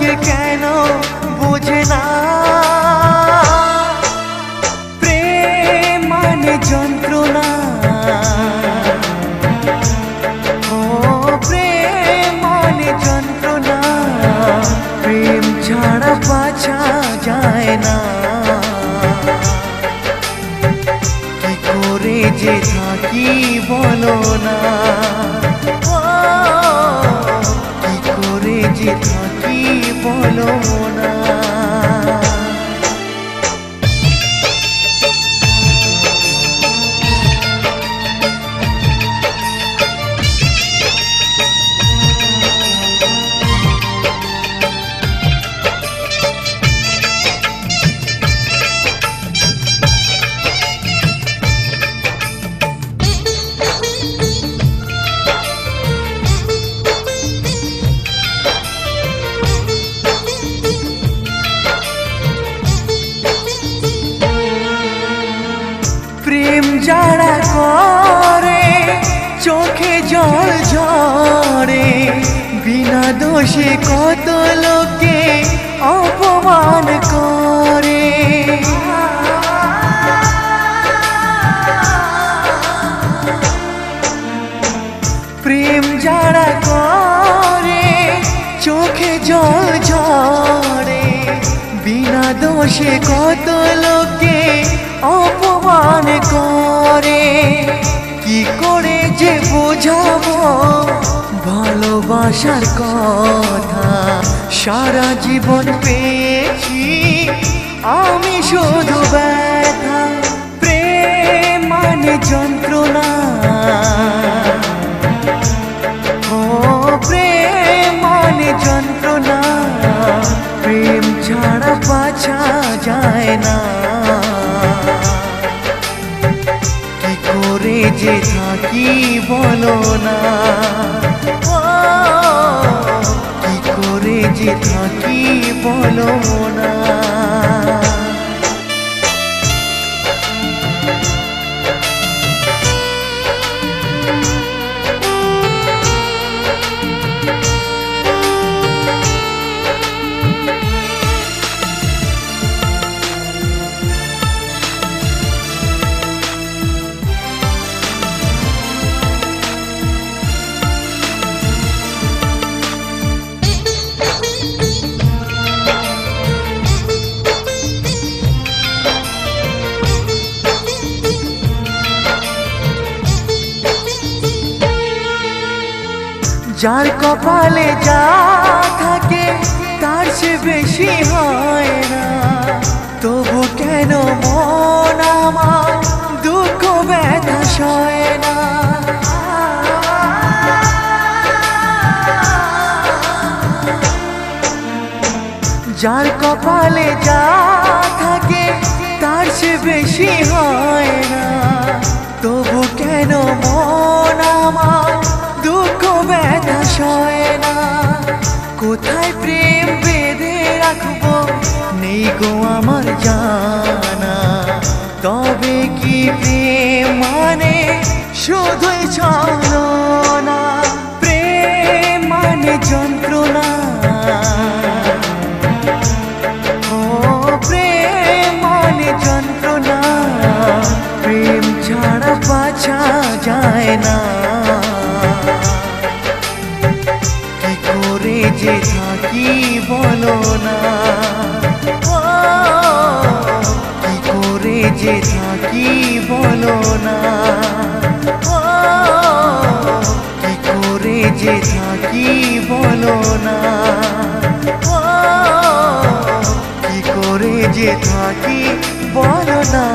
যে কেন বোঝে না প্রেম মানে যন্ত্রণা। ও প্রেম মানে যন্ত্রণা, প্রেম ছাড়া বাঁচা যায় না। কি করে যে থাকি বলো না, কি করে যে থাকি বলো না। প্রেম যারা করে চোখে জল ঝরে, বিনা দোষে কত লোকে অপমান করে। প্রেম যারা করে চোখে জল ঝরে, বিনা দোষে কত লোকে অপমান করে। কি করে যে বোঝাবো ভালোবাসার কথা, সারা জীবন পেয়েছি আমি শুধু ব্যথা। প্রেম মানে যন্ত্রণা, ও প্রেম মানে যন্ত্রণা, প্রেম ছাড়া বাঁচা যায় না। কি করে যে থাকি বলো না, কি করে যে থাকি বলো না। যার কপালে যা থাকে তার সে বেশি হয় না, তবু কেন মন আমার দুঃখ ব্যথা সয় না। যার কপালে যা থাকে তার সে বেশি হয় না, তবু কেন মন আমার দুঃখ ব্যথা সয় না। কোথায় প্রেম বেঁধে রাখবো নেই গো আমার জানা, তবে কি প্রেম মানে শুধুই ছলনা। প্রেম মানে যন্ত্রণা, ও প্রেম মানে যন্ত্রণা, প্রেম ছাড়া বাঁচা যায় না। কি করে যে থাকি বলো না, কি করে যে থাকি বলো না, কি করে যে থাকি বলো না, কি করে যে থাকি বলো না।